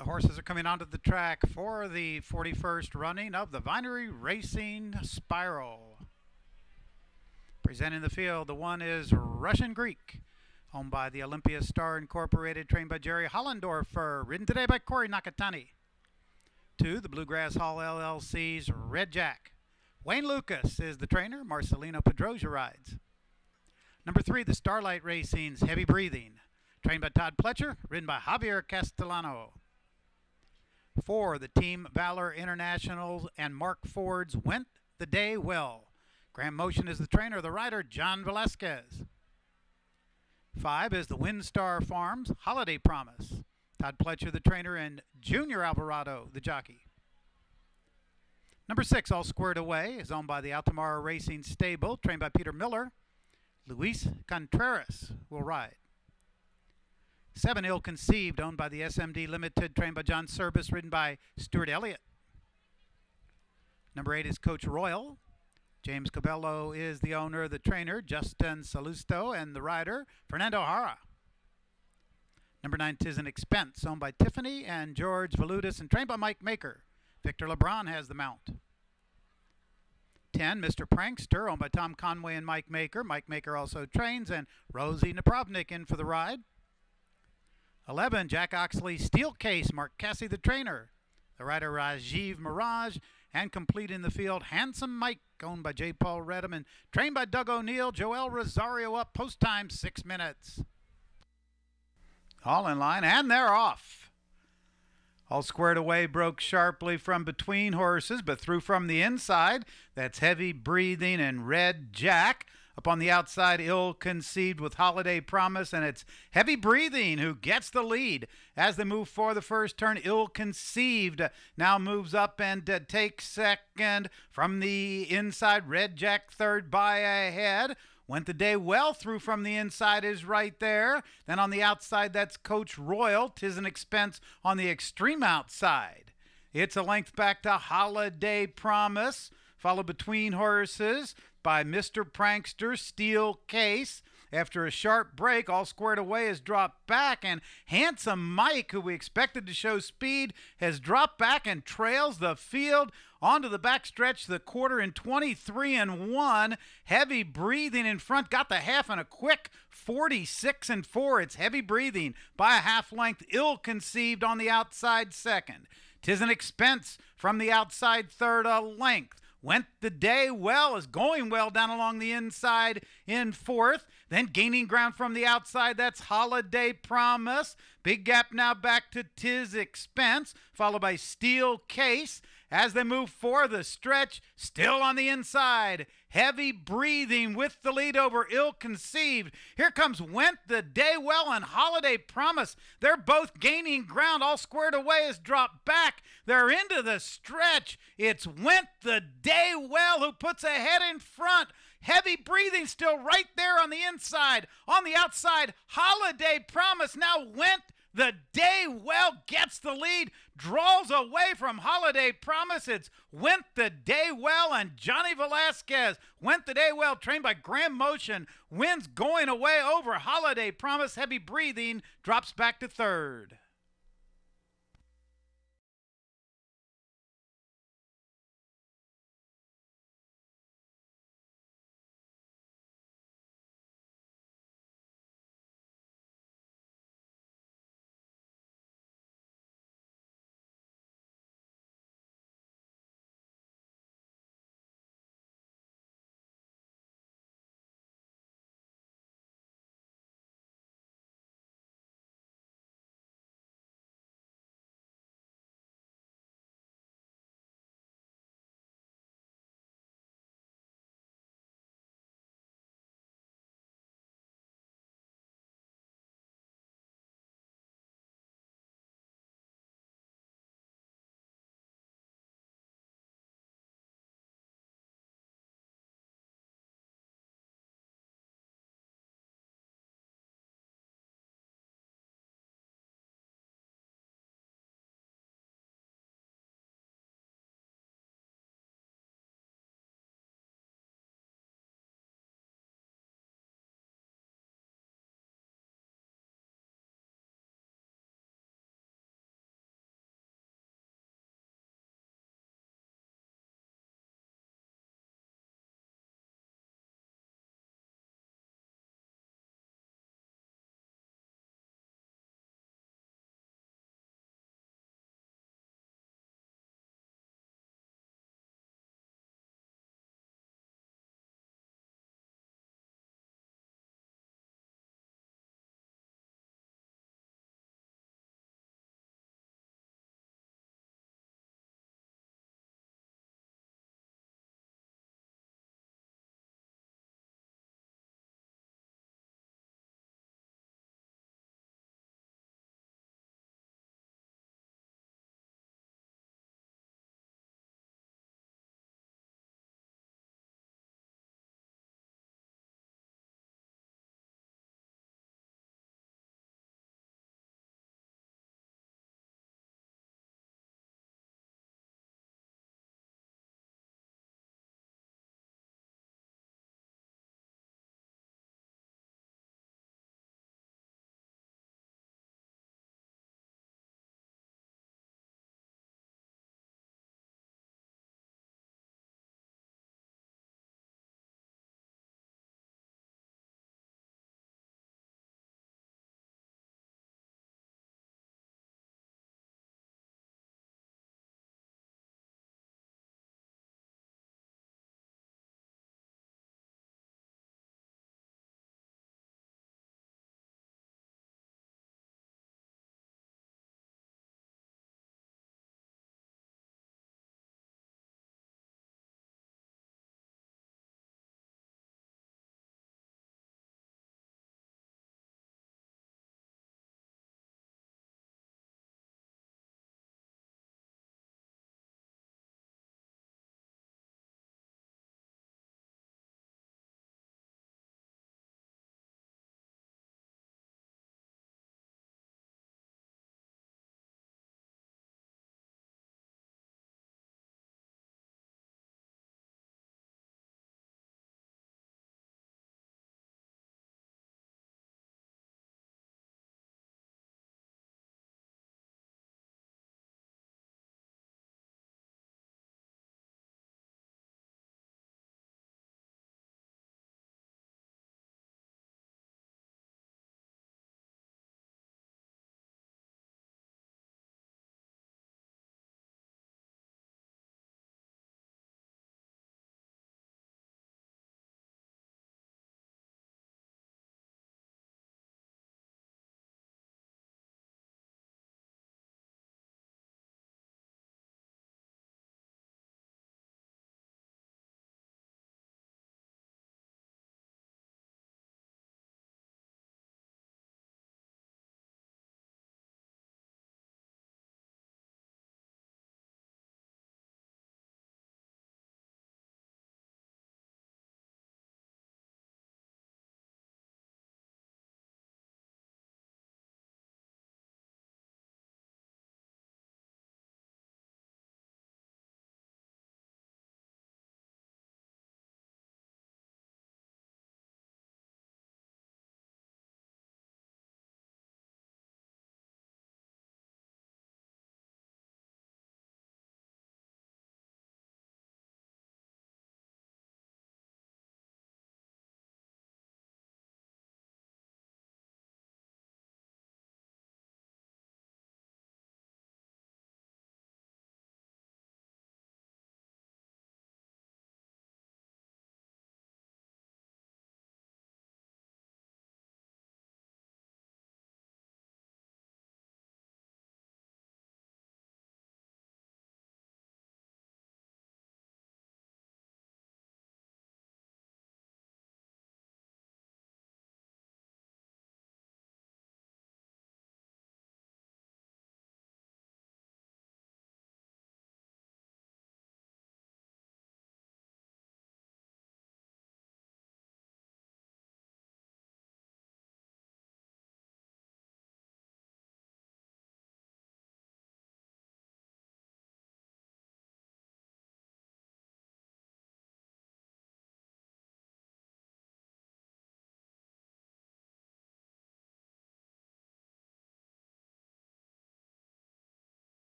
The horses are coming onto the track for the 41st running of the Vinery Racing Spiral. Presenting the field, the one is Russian Greek, owned by the Olympia Star Incorporated, trained by Jerry Hollendorfer, ridden today by Corey Nakatani. 2, the Bluegrass Hall LLC's Red Jack. Wayne Lucas is the trainer. Marcelino Pedrosia rides. Number 3, the Starlight Racing's Heavy Breathing, trained by Todd Pletcher, ridden by Javier Castellano. 4, the Team Valor Internationals and Mark Ford's Went the Day Well. Graham Motion is the trainer. The rider, John Velasquez. 5 is the Windstar Farms Holiday Promise. Todd Pletcher, the trainer, and Junior Alvarado, the jockey. Number 6, All Squared Away, is owned by the Altamara Racing Stable, trained by Peter Miller. Luis Contreras will ride. 7, Ill Conceived, owned by the SMD Limited, trained by John Service, ridden by Stuart Elliott. Number 8 is Coach Royal. James Cabello is the owner, the trainer, Justin Salusto, and the rider, Fernando Jara. Number 9, Tis an Expense, owned by Tiffany and George Valutis, and trained by Mike Maker. Victor LeBron has the mount. 10, Mr. Prankster, owned by Tom Conway and Mike Maker. Mike Maker also trains, and Rosie Napravnik in for the ride. 11, Jack Oxley Steel Case, Mark Cassie the trainer. The rider, Rajiv Mirage, and completing the field, Handsome Mike, owned by J. Paul Redham and trained by Doug O'Neill. Joel Rosario up, post time 6 minutes. All in line, and they're off. All Squared Away broke sharply from between horses, but through from the inside. That's Heavy Breathing and Red Jack. Up on the outside, Ill Conceived with Holiday Promise, and it's Heavy Breathing who gets the lead. As they move for the first turn, Ill Conceived now moves up and takes second. From the inside, Red Jack third by a head. Went the Day Well through from the inside is right there. Then on the outside, that's Coach Royal. Tis an Expense on the extreme outside. It's a length back to Holiday Promise, followed between horses by Mr. Prankster, Steel Case. After a sharp break, All Squared Away has dropped back, and Handsome Mike, who we expected to show speed, has dropped back and trails the field onto the backstretch, the quarter in 23 and 1. Heavy Breathing in front, got the half in a quick 46 and 4. It's Heavy Breathing by a half length. Ill Conceived on the outside second. 'Tis an Expense from the outside third, a length. Went the Day Well, is going well down along the inside in fourth. Then gaining ground from the outside, that's Holiday Promise. Big gap now back to Tis Expense, followed by Steel Case. As they move for the stretch, still on the inside, Heavy Breathing with the lead over Ill Conceived. Here comes Went the Day Well and Holiday Promise. They're both gaining ground. All Squared Away has dropped back. They're into the stretch. It's Went the Day Well who puts a head in front. Heavy Breathing still right there on the inside. On the outside, Holiday Promise. Now Went the Day Well gets the lead, draws away from Holiday Promise. It's Went the Day Well and Johnny Velasquez. Went the Day Well, trained by Graham Motion, wins going away over Holiday Promise. Heavy Breathing drops back to third.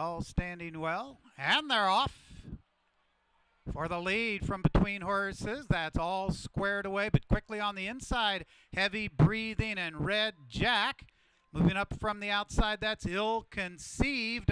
All standing well, and they're off for the lead from between horses. That's All Squared Away, but quickly on the inside, Heavy Breathing and Red Jack. Moving up from the outside, that's Ill Conceived.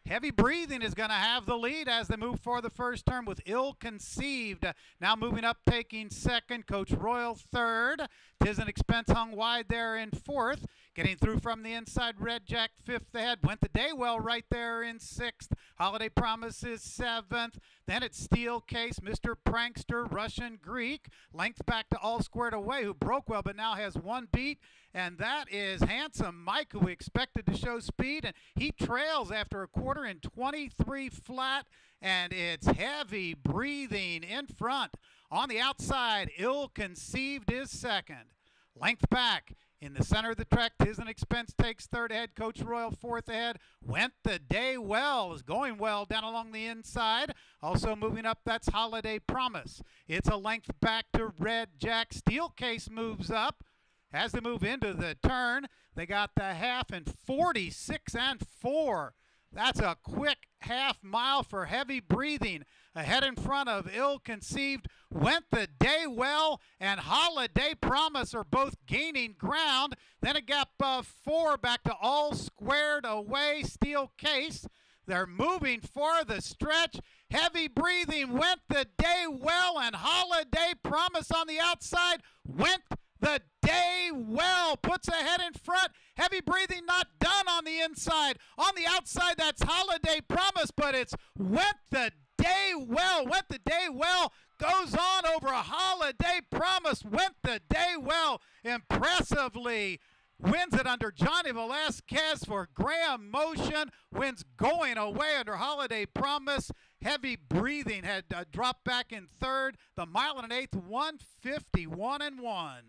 Heavy Breathing is going to have the lead as they move for the first turn with Ill Conceived. Now moving up, taking second, Coach Royal third. Tis an Expense hung wide there in fourth. Getting through from the inside, Red Jack fifth ahead. Went the Daywell right there in sixth. Holiday Promise is seventh. Then it's Steel Case, Mr. Prankster, Russian Greek. Length back to All Squared Away, who broke well but now has one beat. And that is Handsome Mike, who we expected to show speed. And he trails after a quarter in 23 flat. And it's Heavy Breathing in front. On the outside, Ill Conceived is second. Length back. In the center of the track, Tis an Expense takes third ahead. Coach Royal fourth ahead. Went the Daywell is going well down along the inside. Also moving up, that's Holiday Promise. It's a length back to Red Jack. Steel Case moves up. As they move into the turn, they got the half in 46 and 4. That's a quick half mile for Heavy Breathing. Ahead in front of Ill Conceived, Went the Daywell and Holiday Promise are both gaining ground. Then a gap of 4 back to All Squared Away, Steel Case. They're moving for the stretch. Heavy Breathing went the Daywell and Holiday Promise on the outside. Went the Daywell, puts ahead in front. Heavy Breathing not done on the inside. On the outside, that's Holiday Promise, but it's Went the Daywell. Went the Daywell goes on over a Holiday Promise. Went the Daywell impressively. Wins it under Johnny Velasquez for Graham Motion. Wins going away under Holiday Promise. Heavy Breathing had dropped back in third. The mile and an eighth, 151 and 1.